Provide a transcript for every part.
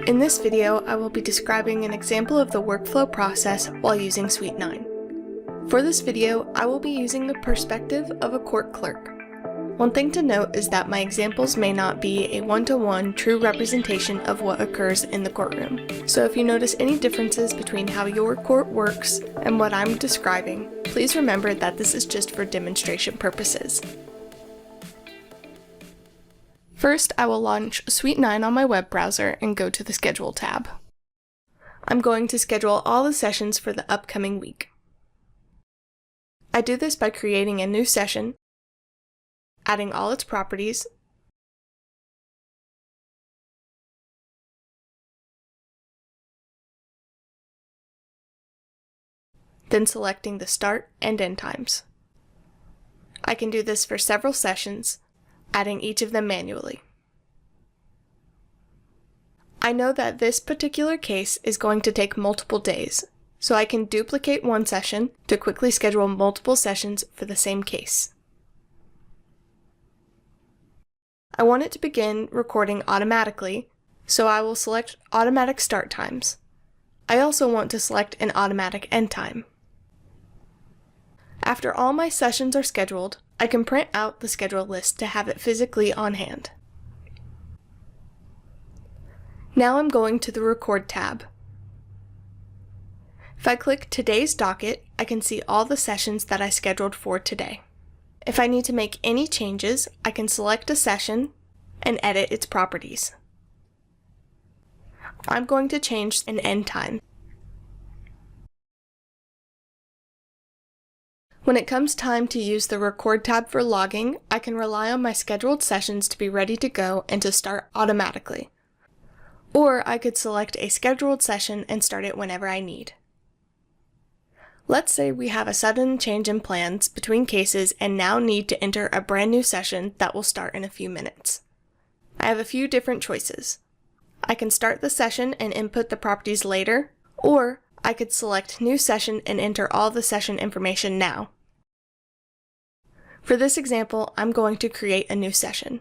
In this video, I will be describing an example of the workflow process while using Suite 9. For this video, I will be using the perspective of a court clerk. One thing to note is that my examples may not be a one-to-one true representation of what occurs in the courtroom. So if you notice any differences between how your court works and what I'm describing, please remember that this is just for demonstration purposes. First, I will launch Suite 9 on my web browser and go to the Schedule tab. I'm going to schedule all the sessions for the upcoming week. I do this by creating a new session, adding all its properties, then selecting the start and end times. I can do this for several sessions, adding each of them manually. I know that this particular case is going to take multiple days, so I can duplicate one session to quickly schedule multiple sessions for the same case. I want it to begin recording automatically, so I will select automatic start times. I also want to select an automatic end time. After all my sessions are scheduled, I can print out the schedule list to have it physically on hand. Now I'm going to the Record tab. If I click Today's Docket, I can see all the sessions that I scheduled for today. If I need to make any changes, I can select a session and edit its properties. I'm going to change an end time. When it comes time to use the Record tab for logging, I can rely on my scheduled sessions to be ready to go and to start automatically. Or I could select a scheduled session and start it whenever I need. Let's say we have a sudden change in plans between cases and now need to enter a brand new session that will start in a few minutes. I have a few different choices. I can start the session and input the properties later, or I could select New Session and enter all the session information now. For this example, I'm going to create a new session.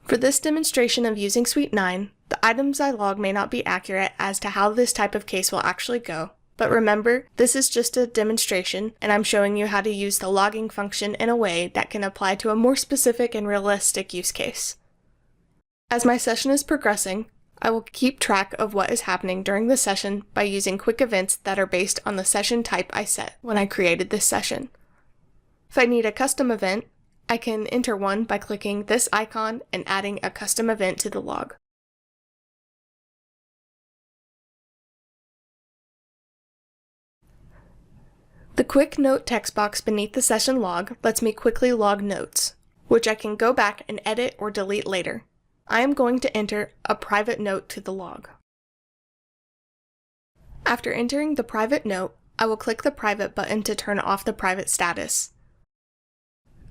For this demonstration of using Suite 9, the items I log may not be accurate as to how this type of case will actually go. But remember, this is just a demonstration, and I'm showing you how to use the logging function in a way that can apply to a more specific and realistic use case. As my session is progressing, I will keep track of what is happening during the session by using quick events that are based on the session type I set when I created this session. If I need a custom event, I can enter one by clicking this icon and adding a custom event to the log. The Quick Note text box beneath the session log lets me quickly log notes, which I can go back and edit or delete later. I am going to enter a private note to the log. After entering the private note, I will click the private button to turn off the private status.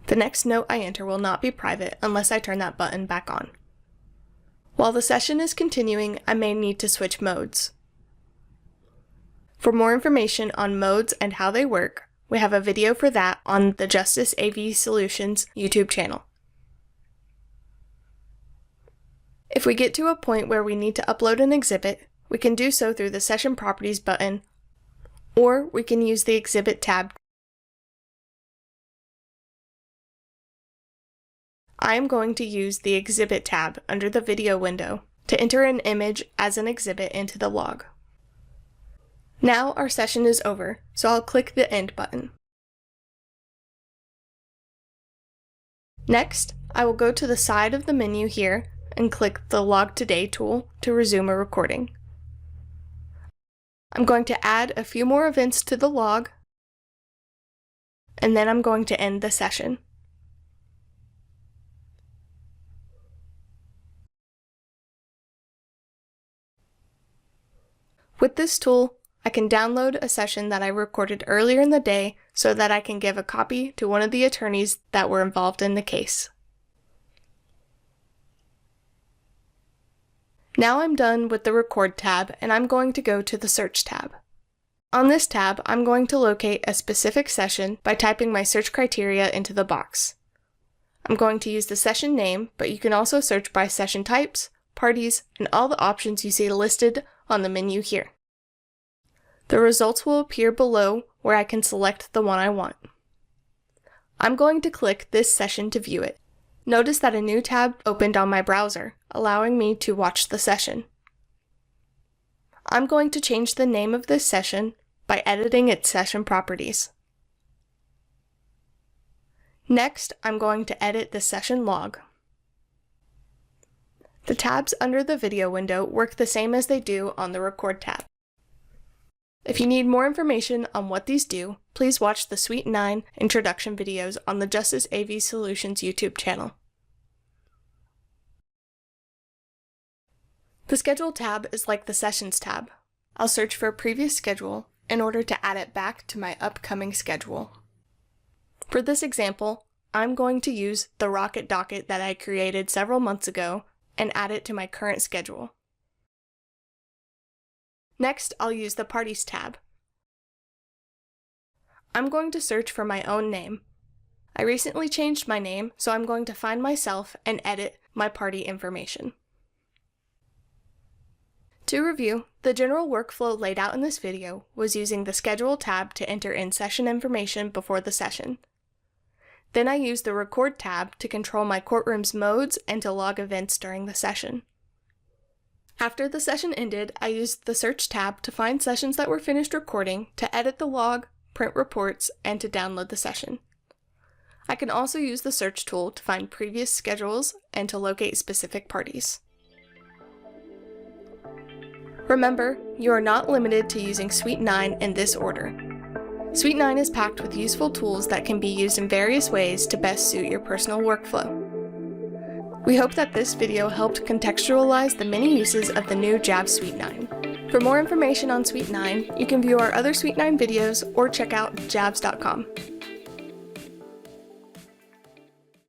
The next note I enter will not be private unless I turn that button back on. While the session is continuing, I may need to switch modes. For more information on modes and how they work, we have a video for that on the Justice AV Solutions YouTube channel. If we get to a point where we need to upload an exhibit, we can do so through the Session Properties button, or we can use the Exhibit tab. I am going to use the Exhibit tab under the video window to enter an image as an exhibit into the log. Now our session is over, so I'll click the End button. Next, I will go to the side of the menu here and click the Log Today tool to resume a recording. I'm going to add a few more events to the log, and then I'm going to end the session. With this tool, I can download a session that I recorded earlier in the day so that I can give a copy to one of the attorneys that were involved in the case. Now I'm done with the Record tab, and I'm going to go to the Search tab. On this tab, I'm going to locate a specific session by typing my search criteria into the box. I'm going to use the session name, but you can also search by session types, parties, and all the options you see listed on the menu here. The results will appear below where I can select the one I want. I'm going to click this session to view it. Notice that a new tab opened on my browser, allowing me to watch the session. I'm going to change the name of this session by editing its session properties. Next, I'm going to edit the session log. The tabs under the video window work the same as they do on the Record tab. If you need more information on what these do, please watch the Suite 9 introduction videos on the Justice AV Solutions YouTube channel. The Schedule tab is like the Sessions tab. I'll search for a previous schedule in order to add it back to my upcoming schedule. For this example, I'm going to use the Rocket docket that I created several months ago and add it to my current schedule. Next, I'll use the Parties tab. I'm going to search for my own name. I recently changed my name, so I'm going to find myself and edit my party information. To review, the general workflow laid out in this video was using the Schedule tab to enter in session information before the session. Then I used the Record tab to control my courtroom's modes and to log events during the session. After the session ended, I used the Search tab to find sessions that were finished recording, to edit the log, print reports, and to download the session. I can also use the Search tool to find previous schedules and to locate specific parties. Remember, you are not limited to using Suite 9 in this order. Suite 9 is packed with useful tools that can be used in various ways to best suit your personal workflow. We hope that this video helped contextualize the many uses of the new JAVS Suite 9. For more information on Suite 9, you can view our other Suite 9 videos or check out javs.com.